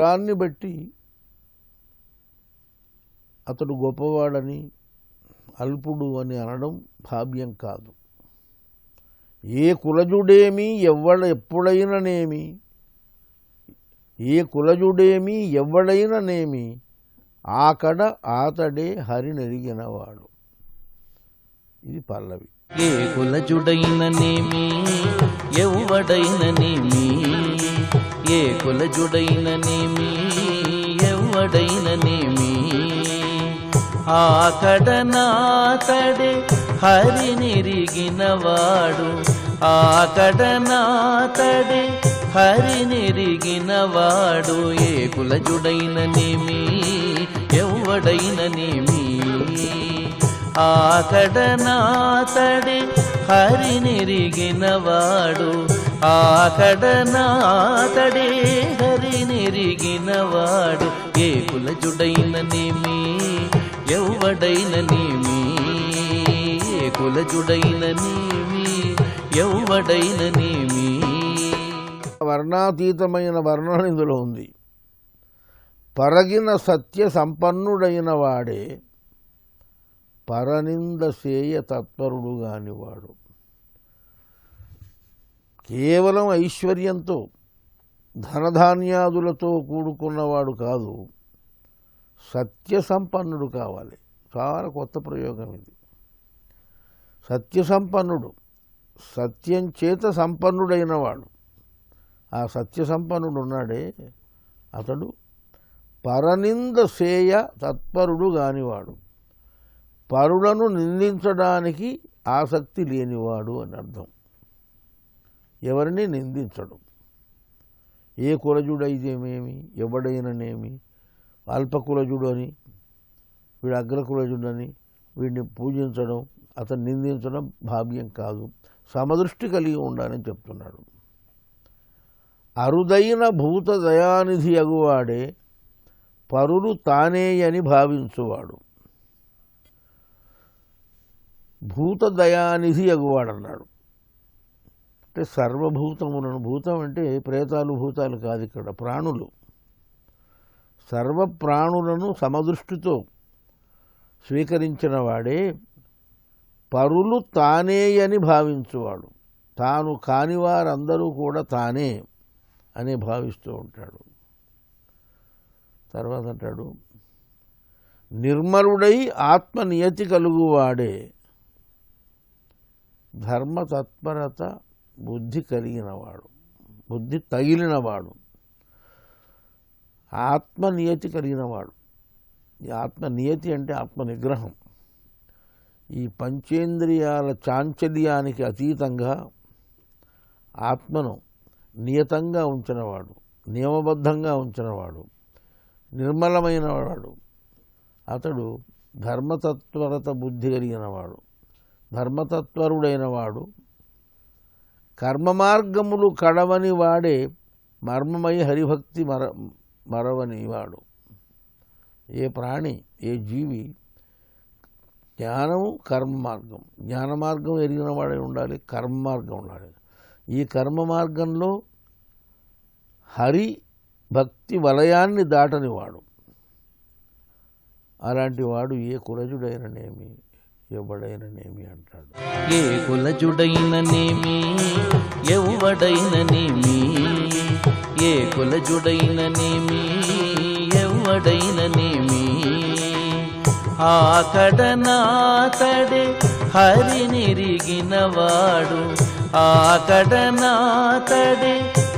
కులాన్ని బట్టి అతడు గొప్పవాడని అల్పుడు అని అనడం భావ్యం కాదు. ఏ కులజుడేమి ఎప్పుడైననేమి, ఏ కులజుడేమి ఎవ్వడైననేమి, ఆకడ ఆతడే హరినెరిగినవాడు. ఇది పల్లవి. ఏ కులజుడైననేమి ఎవ్వడైననేమి, ఏ కులజుడైననేమి ఎవ్వడైననేమి, ఆకడ నాతడే హరినెరిగినవాడు, ఆకడ నాతడే హరినెరిగినవాడు. ఏ కులజుడైననేమి ఎవ్వడైననేమి, ఆకడ నాతడే హరినెరిగినవాడు, ఆకడ నాతడే హరినెరిగినవాడు. ఏ కులజుడైననేమి ఎవ్వడైననేమి, ఏ కులజుడైననేమి ఎవ్వడైననేమి. వర్ణాతీతమైన వర్ణన ఇందులో ఉంది. పరగిన సత్య సంపన్నుడైన వాడే పరనింద సేయ తత్పరుడు గానివాడు. కేవలం ఐశ్వర్యంతో ధనధాన్యాదులతో కూడుకున్నవాడు కాదు, సత్య సంపన్నుడు కావాలి. చాలా కొత్త ప్రయోగం ఇది. సత్య సంపన్నుడు, సత్యం చేత సంపన్నుడైన వాడు. ఆ సత్య సంపన్నుడు ఉన్నాడే అతడు పరనింద సేయ తత్పరుడు గానివాడు, పరులను నిందించడానికి ఆసక్తి లేనివాడు అని అర్థం. ఎవరిని నిందించడు. ఏ కులజుడైతేమేమి, ఎవడైననేమి, అల్పకులజుడు అని, వీడు అగ్రకులజుడని వీడిని పూజించడం, అతను నిందించడం భావ్యం కాదు. సమదృష్టి కలిగి ఉండాలని చెప్తున్నాడు. అరుదైన భూత దయానిధి అగువాడే పరులు తానే అని భావించువాడు. భూత దయానిధి అగువాడన్నాడు అంటే సర్వభూతములను, భూతం అంటే ప్రేతాలు భూతాలు కాదు, ఇక్కడ ప్రాణులు, సర్వ ప్రాణులను సమదృష్టితో స్వీకరించిన వాడే పరులు తానే అని భావించువాడు. తాను కాని వారందరూ కూడా తానే అని భావిస్తూ ఉంటాడు. తర్వాత అంటాడు, నిర్మలుడై ఆత్మనియతి కలుగువాడే ధర్మతత్పరత బుద్ధి కలిగినవాడు, బుద్ధి తగిలినవాడు, ఆత్మనియతి కలిగినవాడు. ఈ ఆత్మనియతి అంటే ఆత్మనిగ్రహం. ఈ పంచేంద్రియాల చాంచల్యానికి అతీతంగా ఆత్మను నియతంగా ఉంచినవాడు, నియమబద్ధంగా ఉంచినవాడు, నిర్మలమైన వాడు. అతడు ధర్మతత్పరత బుద్ధి కలిగినవాడు, ధర్మతత్పరుడైన వాడు. కర్మ మార్గములు కడవని వాడే మర్మమై హరిభక్తి మరవని వాడు. ఏ ప్రాణి, ఏ జీవి జ్ఞానము కర్మ మార్గం, జ్ఞాన మార్గం ఎరిగిన వాడే ఉండాలి, కర్మ మార్గం ఉండాలి. ఈ కర్మ మార్గంలో హరి భక్తి వలయాన్ని దాటనివాడు. అలాంటి వాడు ఏ కులజుడైననేమి ఎవడైననేమి అంటాడు. ఏ కులజుడైననేమి ఎవడైననేమి, ఏ కులజుడైననేమి ఎవడైననేమి, ఆకడ నాతడే హరినెరిగినవాడు, ఆకడ నాతడే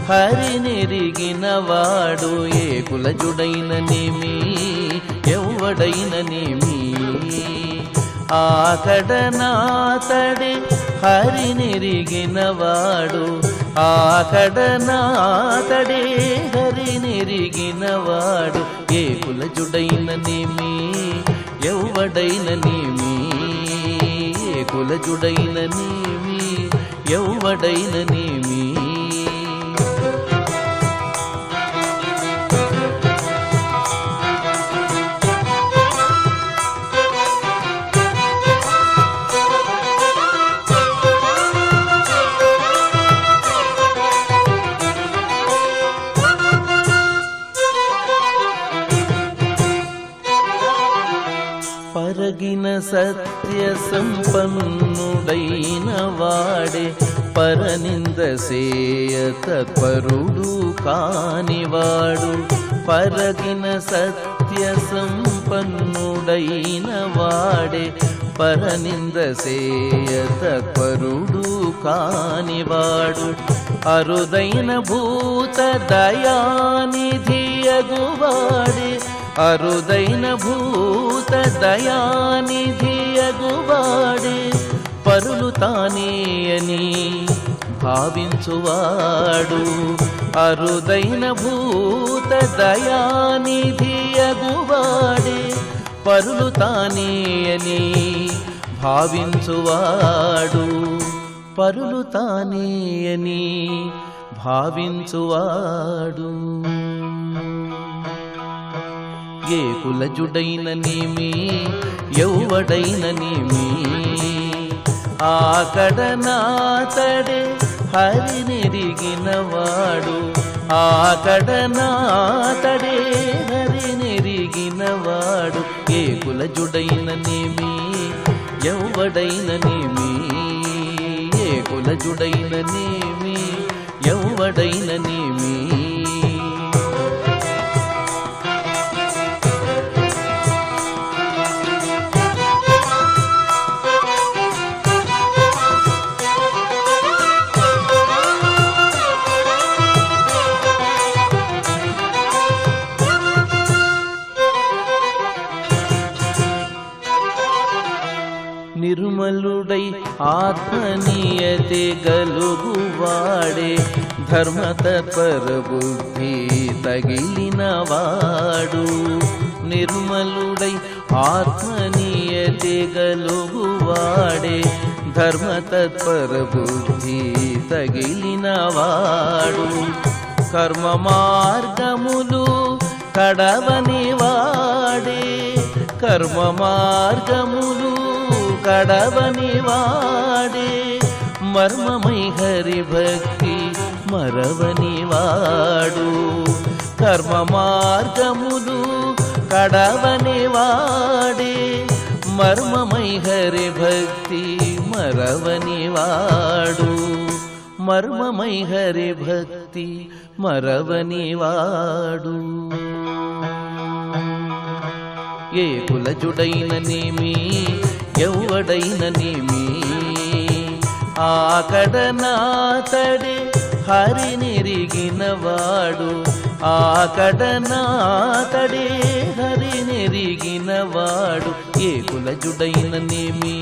హరినెరిగినవాడు. ఏ కులజుడైననేమి ఎవడైననేమి, ఆకడ నాతడే హరినెరిగినవాడు, ఆకడ నాతడే హరినెరిగినవాడు. ఏ కులజుడైననేమి ఎవడైననేమి, ఏ కులజుడైననేమి ఎవడైననేమి. పరగిన సత్య సంపన్నుడైన వాడే పరనింద సేయ తత్పరుడు కానివాడు. పరగిన సత్య సంపన్నుడైన వాడే పరనింద సేయ తత్పరుడు కానివాడు. అరుదైన భూత దయానిధియగువాడే అరుదైన భూత దయానిధియగువాడే పరులు తానేయని భావించువాడు. అరుదైన భూత దయానిధియగువాడే పరులు తానేయని భావించువాడు. పరులు తానేయని భావించువాడు. ఏ కులజుడైననేమి ఎవడైననేమి ఆకడనాతడే హరినెరిగినవాడు. ఆకడనాతడే హరినెరిగినవాడు. ఏ కులజుడైననేమి ఎవడైననేమి ఏ కులజుడైననేమి ఎవడైననేమి. నిర్మలుడై ఆత్మనీయతే గలుగువాడే ధర్మతత్పర బుద్ధి తగిలినవాడు. నిర్మలుడై ఆత్మనీయతే గలుగువాడే ధర్మతత్పర బుద్ధి తగిలినవాడు. కర్మ మార్గములు కడవని వాడే కర్మ మార్గములు కడవని వాడే మర్మమై హరి భక్తి మరవని వాడు. కర్మ మార్గములు కడవని వాడే మర్మమై హరి భక్తి మరవని వాడు. మర్మమై హరి భక్తి మరవని వాడు. ఏ కులజుడైననేమి ఎవడైననేమి ఆకడనాతడే హరినెరిగినవాడు. ఆకడనాతడే హరినెరిగినవాడు. ఏ కులజుడైననేమి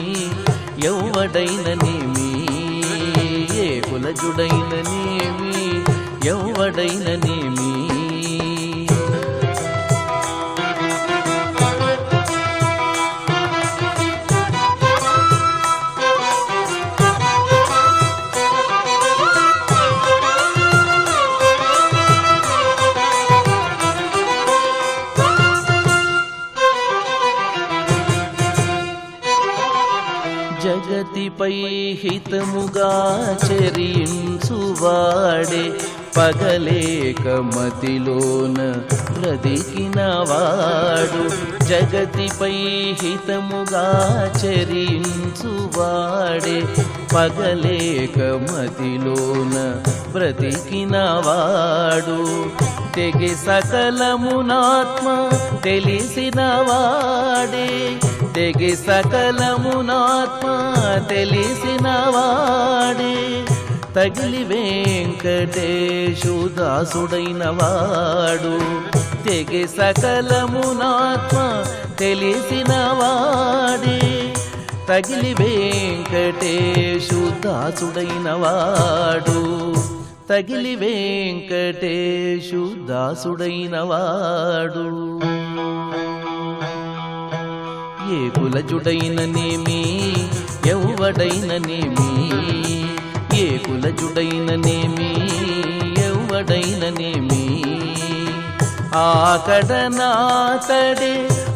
ఎవడైననేమి ఏ కులజుడైననేమి ఎవడైననేమి. జగతిపై హితముగా చరించువాడే పగలేక మతిలోన బ్రతికినవాడు. జగతిపై హితముగా చరించువాడే పగలేక మతిలోన బ్రతికినవాడు. తెగి సకలమునాత్మ తెలిసినవాడే తెగి సకలమునాత్మ తెలిసినవాడే తగిలి వెంకటేశు దాసుడైనవాడు. తెగి సకలమునాత్మ తెలిసినవాడే తగిలి వెంకటేశు దాసుడైనవాడు. తగిలి వెంకటేశు దాసుడైనవాడు. ఏ కులజుడైననేమి ఎవడైననేమి ఏ కులజుడైననేమి ఎవడైననేమి ఆకడనాతడే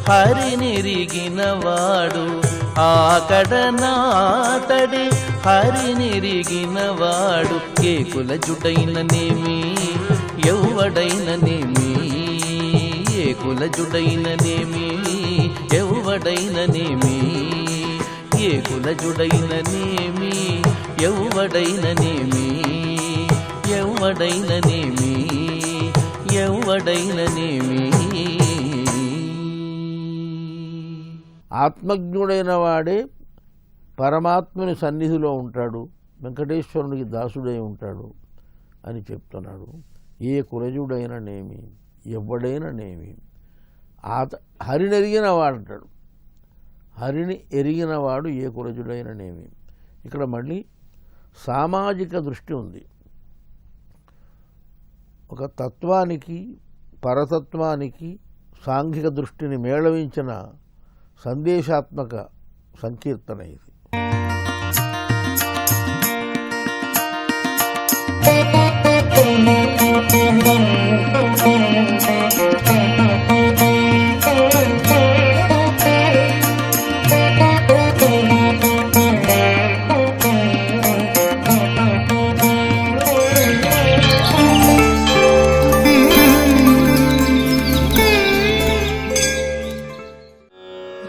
హరినెరిగినవాడు. ఆకడనాతడే హరినెరిగినవాడు. ఏ కులజుడైననేమి ఎవడైననేమి ఏ కులజుడైననేమి ఎవడైననేమి. ఎవ్వడైననేమి ఏ కులజుడైననేమి ఎవ్వడైననేమి ఎవ్వడైననేమి ఎవ్వడైననేమి. ఆత్మజ్ఞుడైన వాడే పరమాత్మని సన్నిధిలో ఉంటాడు, వెంకటేశ్వరునికి దాసుడై ఉంటాడు అని చెప్తున్నాడు. ఏ కులజుడైననేమి ఎవ్వడైననేమి హరిని ఎరిగిన వాడంటాడు. హరిని ఎరిగినవాడు ఏ కులజుడైననేమి. ఇక్కడ మళ్ళీ సామాజిక దృష్టి ఉంది. ఒక తత్వానికి పరతత్వానికి సాంఘిక దృష్టిని మేళవించిన సందేశాత్మక సంకీర్తన ఇది.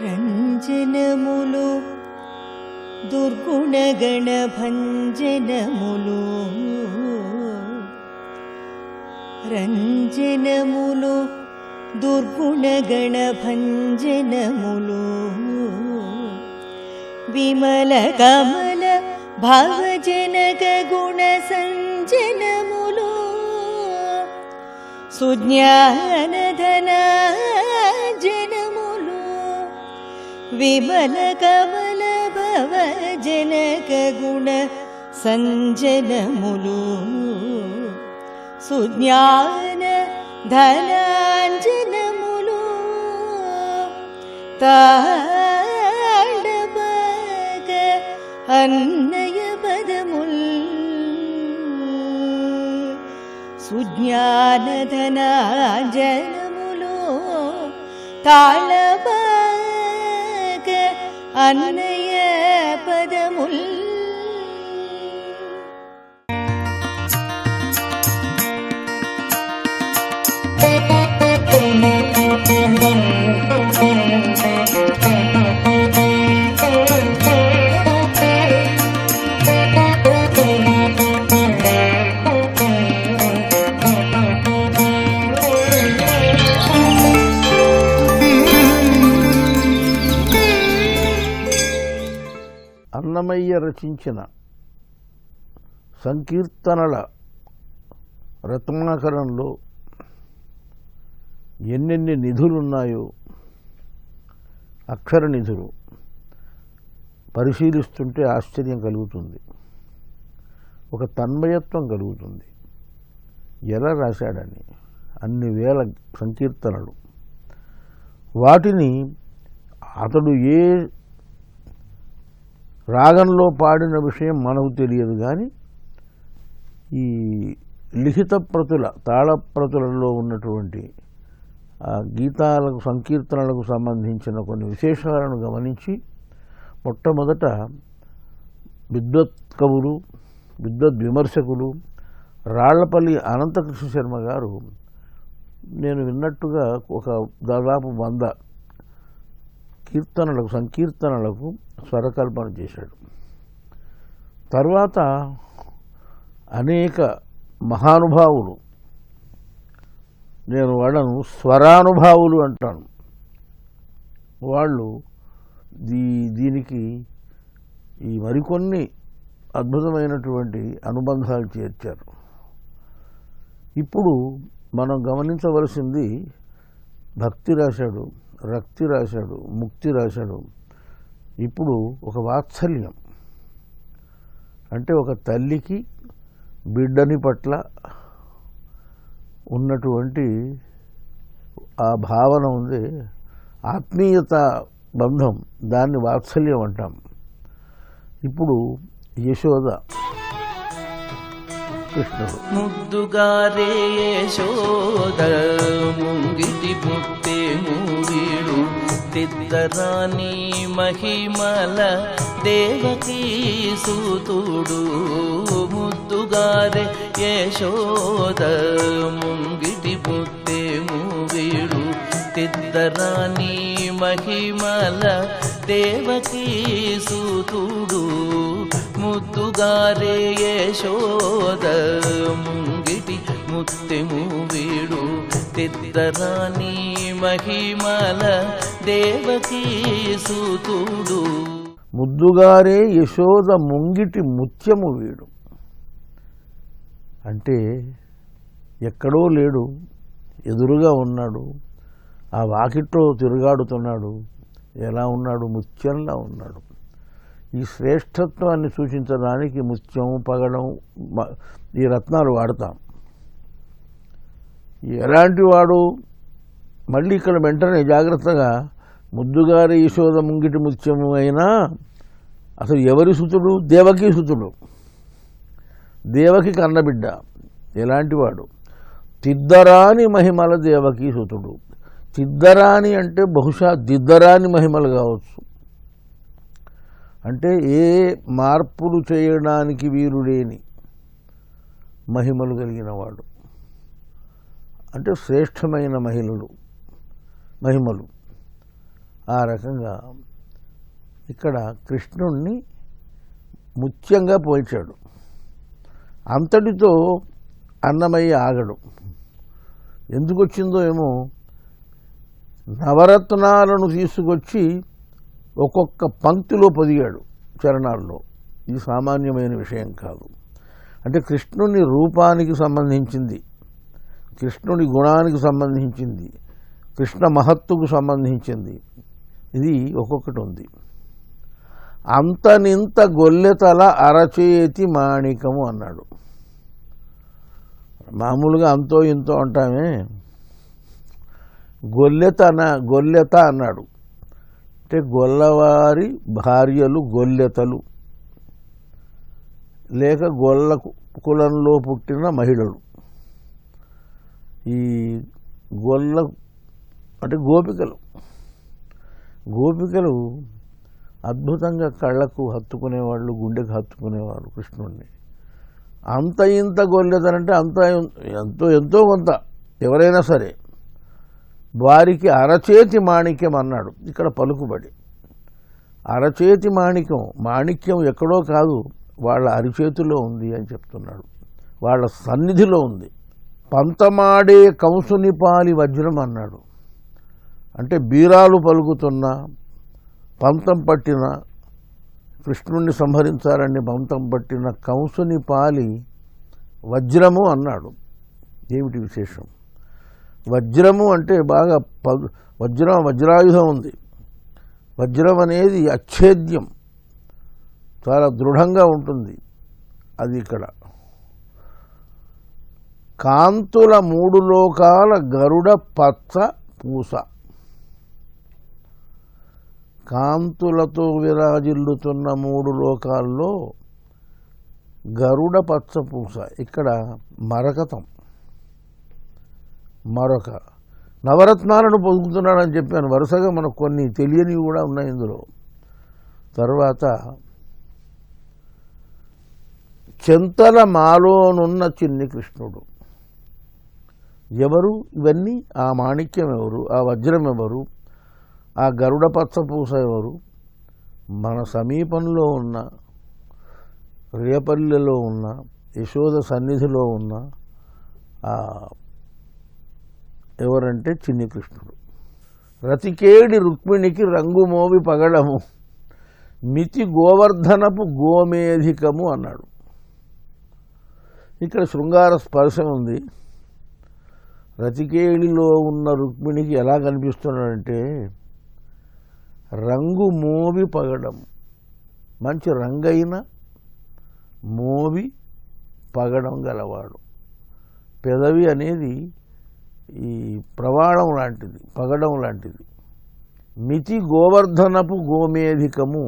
రంజనములు దుర్గుణగణ భంజనములు రంజనములు దుర్గుణగణ భంజనములు విమల కమల భావజనక గుణ సంజనములు సుజ్ఞానధన జనములు విమల కమల భవజనక గుణ సంజనములు సుజ్ఞాన ధనాంజనములు తాళబగ అన్నయ పదముల్ సుజ్ఞాన ధనాంజనములు తాళబగ అన్నయ పదముల్. అన్నమయ్య రచించిన సంకీర్తనల రత్నాకరంలో ఎన్నెన్ని నిధులున్నాయో అక్షర నిధులు పరిశీలిస్తుంటే ఆశ్చర్యం కలుగుతుంది, ఒక తన్మయత్వం కలుగుతుంది. ఎలా రాశాడని అన్ని వేల సంకీర్తనలు, వాటిని అతడు ఏ రాగంలో పాడిన విషయం మనకు తెలియదు, కానీ ఈ లిఖిత ప్రతుల తాళప్రతులలో ఉన్నటువంటి గీతాలకు సంకీర్తనలకు సంబంధించిన కొన్ని విశేషాలను గమనించి మొట్టమొదట విద్వత్ కవులు విద్వద్ విమర్శకులు రాళ్లపల్లి అనంతకృష్ణ శర్మ గారు నేను విన్నట్టుగా ఒక దాదాపు 100 కీర్తనలకు సంకీర్తనలకు స్వరకల్పన చేశాడు. తర్వాత అనేక మహానుభావులు, నేను వాళ్ళను స్వరానుభావులు అంటాను, వాళ్ళు దీనికి ఈ మరికొన్ని అద్భుతమైనటువంటి అనుబంధాలు చేర్చారు. ఇప్పుడు మనం గమనించవలసింది భక్తి రాశాడు, రక్తి రాశాడు, ముక్తి రాశాడు. ఇప్పుడు ఒక వాత్సల్యం అంటే ఒక తల్లికి బిడ్డని పట్ల ఉన్నటువంటి ఆ భావన ఉంది, ఆత్మీయత బంధం, దాన్ని వాత్సల్యం అంటాం. ఇప్పుడు యశోద కృష్ణుడు ముద్దుగారే యశోద ముంగిటి ముత్తే మూవీడు తిద్దరాని మహిమల దేవకీ సూతుడు. ముద్దుగారే యశోద ముంగిటి ముత్తే మూవీడు తిద్దరాని మహిమల దేవకీ సూతుడు ముద్దుగారే యశోద ముంగిటి ముత్తెము వీడు తిద్దరాని మహిమల దేవకీ సూతుడు ముద్దుగారే యశోద ముంగిటి ముత్యము వీడు. అంటే ఎక్కడో లేడు, ఎదురుగా ఉన్నాడు, ఆ వాకిట్లో తిరుగాడుతున్నాడు. ఎలా ఉన్నాడు? ముత్యంలా ఉన్నాడు. ఈ శ్రేష్టత్వాన్ని సూచించడానికి ముత్యం, పగడం, ఈ రత్నాలు వాడతాం. ఎలాంటి వాడు? మళ్ళీ ఇక్కడ వెంటనే జాగ్రత్తగా ముద్దుగారి యశోద ముంగిటి ముత్యము అయినా అసలు ఎవరి సుతుడు? దేవకీ సుతుడు, దేవకి కన్నబిడ్డ. ఎలాంటి వాడు? తిద్దరాని మహిమల దేవకీ సుతుడు. తిద్దరాని అంటే బహుశా దిద్దరాని మహిమలు కావచ్చు. అంటే ఏ మార్పులు చేయడానికి వీరులేని మహిమలు కలిగిన వాడు. అంటే శ్రేష్టమైన మహిమలు. ఆ రకంగా ఇక్కడ కృష్ణుణ్ణి ముత్యంగా పోల్చాడు. అంతటితో అన్నమయ్య ఆగడు. ఎందుకు వచ్చిందో ఏమో, నవరత్నాలను తీసుకొచ్చి ఒక్కొక్క పంక్తిలో పొదిగాడు చరణాల్లో. ఇది సామాన్యమైన విషయం కాదు. అంటే కృష్ణుని రూపానికి సంబంధించింది, కృష్ణుని గుణానికి సంబంధించింది, కృష్ణ మహత్తుకు సంబంధించింది. ఇది ఒక్కొక్కటి ఉంది. అంతనింత గొల్లెతల అరచేతి మాణికము అన్నాడు. మామూలుగా అంతో ఇంతో అంటామే, గొల్లెత అన్నాడు. అంటే గొల్లవారి భార్యలు గొల్లెతలు, లేక గొల్ల కులంలో పుట్టిన మహిళలు. ఈ గొల్ల అంటే గోపికలు అద్భుతంగా కళ్ళకు హత్తుకునేవాళ్ళు, గుండెకు హత్తుకునేవాళ్ళు కృష్ణుడిని. అంత ఇంత గొల్లెతనంటే అంత ఎంతో కొంత ఎవరైనా సరే. వారికి అరచేతి మాణిక్యం అన్నాడు. ఇక్కడ పలుకుబడి అరచేతి మాణిక్యం ఎక్కడో కాదు, వాళ్ళ అరిచేతిలో ఉంది అని చెప్తున్నాడు, వాళ్ళ సన్నిధిలో ఉంది. పంతమాడే కంసుని పాలి వజ్రం అన్నాడు. అంటే బీరాలు పలుకుతున్న, పంతం పట్టిన, కృష్ణుణ్ణి సంహరించాలని పంతం పట్టిన కంసుని పాలి వజ్రము అన్నాడు. ఏమిటి విశేషం? వజ్రము అంటే బాగా వజ్రాయుధం ఉంది. వజ్రం అనేది అచ్ఛేద్యం, చాలా దృఢంగా ఉంటుంది. అది ఇక్కడ కాంతుల మూడు లోకాల గరుడ పచ్చ పూస. కాంతులతో విరాజిల్లుతున్న మూడు లోకాల్లో గరుడ పచ్చ పూస. ఇక్కడ మరకతం, మరొక నవరత్నాలను పొందుతున్నాడని చెప్పాను. వరుసగా మనకు కొన్ని తెలియనివి కూడా ఉన్నాయి ఇందులో. తర్వాత చెంతల మాలోనున్న చిన్ని కృష్ణుడు ఎవరు? ఇవన్నీ ఆ మాణిక్యం ఎవరు? ఆ వజ్రం ఎవరు? ఆ గరుడ పచ్చ పూస ఎవరు? మన సమీపంలో ఉన్న, రేపల్లెలో ఉన్న, యశోద సన్నిధిలో ఉన్న ఎవరంటే చిన్ని కృష్ణుడు. రతికేడి రుక్మిణికి రంగు మోవి పగడము, మితి గోవర్ధనపు గోమేధికము అన్నాడు. ఇక్కడ శృంగార స్పర్శ ఉంది. రతికేడిలో ఉన్న రుక్మిణికి ఎలా కనిపిస్తున్నాడంటే రంగు మోవి పగడం, మంచి రంగైన మోవి పగడం గలవాడు. పెదవి అనేది ఈ ప్రవాళం లాంటిది, పగడం లాంటిది. మితి గోవర్ధనపు గోమేధికము,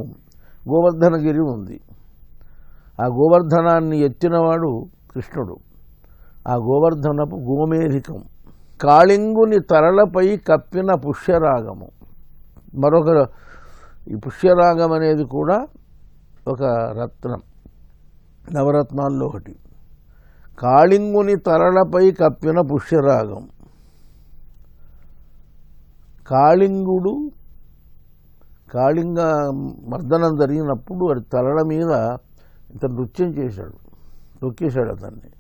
గోవర్ధనగిరి ఉంది. ఆ గోవర్ధనాన్ని ఎత్తినవాడు కృష్ణుడు. ఆ గోవర్ధనపు గోమేధికం కాళింగుని తరలపై కప్పిన పుష్యరాగము. మరొక ఈ పుష్యరాగం అనేది కూడా ఒక రత్నం, నవరత్నాల్లో ఒకటి. కాళింగుని తరలపై కప్పిన పుష్యరాగం. కాళింగ మర్దనం జరిగినప్పుడు వాడి తలల మీద ఇంత నృత్యం చేశాడు, నొక్కేశాడు అతన్ని.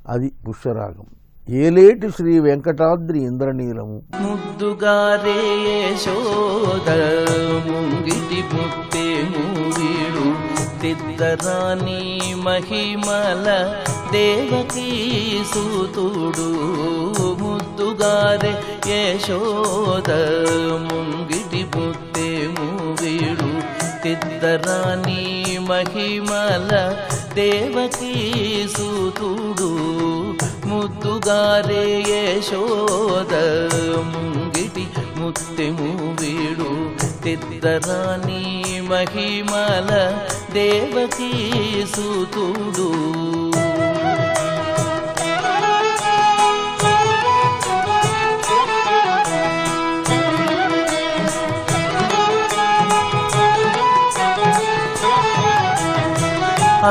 అది పుష్యరాగం. ఏలేటి శ్రీ వెంకటాద్రి ఇంద్రనీలము. ముద్దుగారే యశోద ముంగిటి ముత్తేము వీడు తిద్దరాని మహిమల దేవకీ సూతుడు. ముద్దుగారే యశోద ముంగిటి ముత్తేము వీడు తిద్దరాని మహిమల దేవకీ సూతుడు. ముద్దుగారే యశోద ముంగిటి ముత్తెము వీడు తిద్దరాని మహిమల దేవకీ సూతుడు.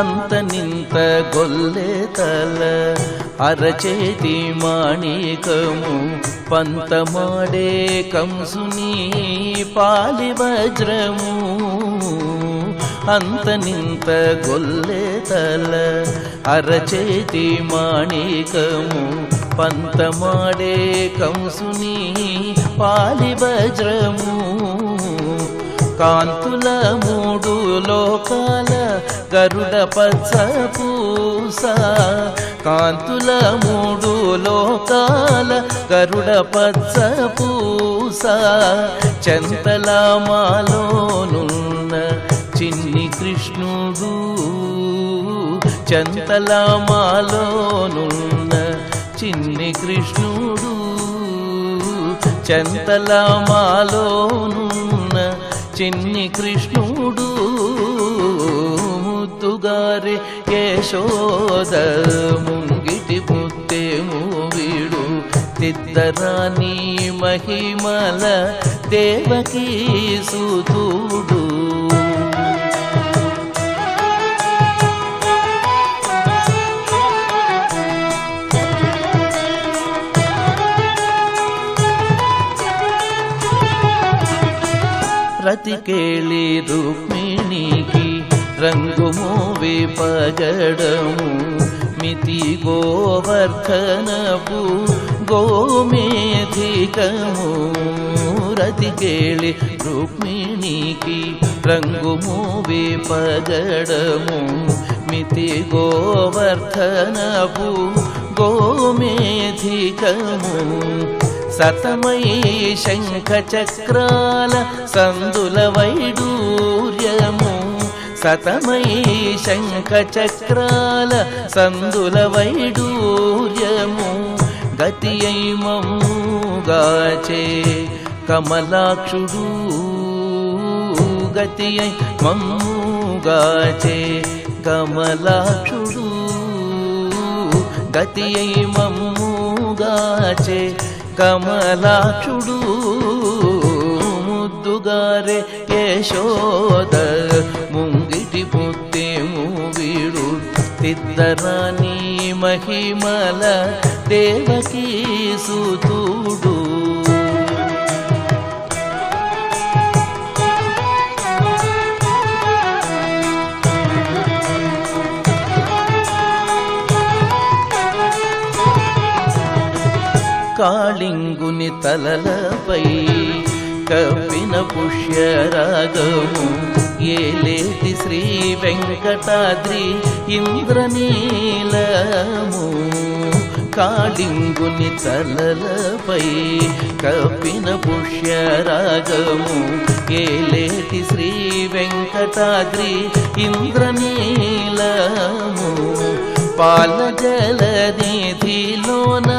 అంత నింత గొల్లె తల అరచేతి మాణికము పంతమాడే కంసుని పాలి వజ్రము. అంత నింత గొల్లె తల అరచేతి మాణికము పంతమాడే కంసుని పాలి వజ్రము. కాంతుల మూడు లోకాల గరుడ పచ్చ పూస. కాంతుల మూడు లోకాల గరుడ పచ్చ పూస. చెంతల మాలోనున్న చిన్ని కృష్ణుడు. చెంతల మాలోనున్న చిన్ని కృష్ణుడు. చెంతల మాలోనున్న చిన్ని కృష్ణుడు. ముద్దుగారే యశోద ముంగిటి ముత్తేము వీడు తిద్దరాని మహిమల దేవకీ సూతుడు. రతికేళి రుక్మిణికి రంగు మూవి పగడము మితి గోవర్ధనపు గోమేధికము. రతికేళి రుక్మిణికి రంగు మూవి పగడము మితి గోవర్ధనపు గోమేధికము. సతమై శంఖ చక్రాల సందుల వైడూర్యము. సతమై శంఖ చక్రాల సందుల వైడూర్యము. గతి అయి మమ్ముగాచే కమలాక్షుడు. గతి అయి మమ్ముగాచే కమలాక్షుడు. గతి అయి మమ్ముగాచే కమలాక్షుడు. ముద్దుగారే యశోద ముంగిటి ముత్తేము వీడు తిద్దరాని మహిమల దేవకీ సూతుడు. కాళింగుని తలలపై కప్పిన పుష్యరాగము ఏలేటి శ్రీ వెంకటాద్రి ఇంద్రనీలము. కాళింగుని తలలపై కప్పిన పుష్యరాగము ఏలేటి శ్రీ వెంకటాద్రి ఇంద్రనీలము. పాల జలనిధిలోన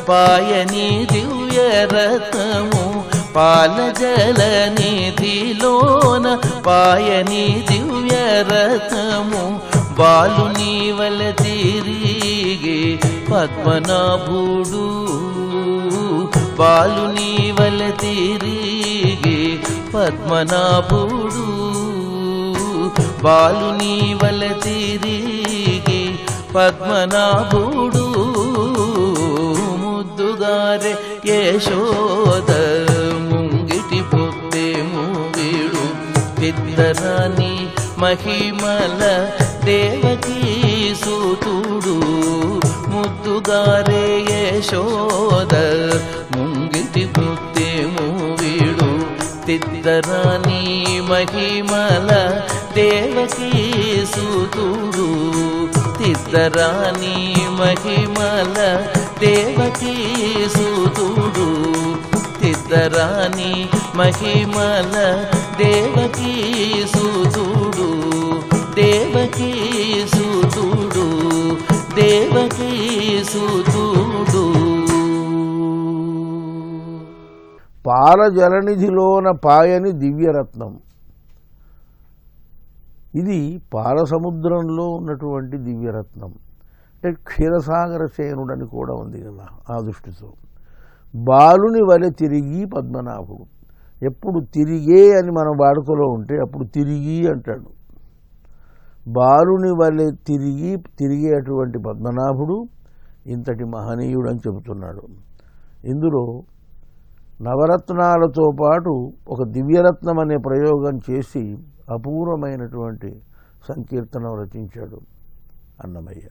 పాయని దివ్యరత్నము. పాల జలనిధిలోన పాయని దివ్యరత్నము. బాలుని వల తిరిగే పద్మనాభుడు. బాలుని వల తిరిగే పద్మనాభుడు. బాలుని వల తిరిగే పద్మనాభుడు. ముద్దుగారే యశోద తిద్దరాని మహిమల దేవకీ సూతుడు ముద్దుగారే యశోద ముంగిటి ముత్తేము వీడు తిద్దరాని మహిమల దేవకీ సూతుడు తిద్దరాని మహిమల దేవకీ సూతుడు తిద్దరాని మహిమల దేవకీ సూతుడు దేవకీ సూతుడు దేవకీ సూతుడు పాల జలనిధిలోన పాయని దివ్యరత్నం. ఇది పాల సముద్రంలో ఉన్నటువంటి దివ్యరత్నం. అంటే క్షీరసాగర శయనుడని కూడా ఉంది కదా ఆ దృష్టితో. బాలుని వలె తిరిగి పద్మనాభుడు. ఎప్పుడు తిరిగే అని మనం వాడుకలో ఉంటే అప్పుడు తిరిగి అంటాడు. బాలుని వలె తిరిగేటువంటి పద్మనాభుడు ఇంతటి మహనీయుడు అని చెబుతున్నాడు. ఇందులో నవరత్నాలతో పాటు ఒక దివ్యరత్నం అనే ప్రయోగం చేసి అపూర్వమైనటువంటి సంకీర్తనం రచించాడు అన్నమయ్య.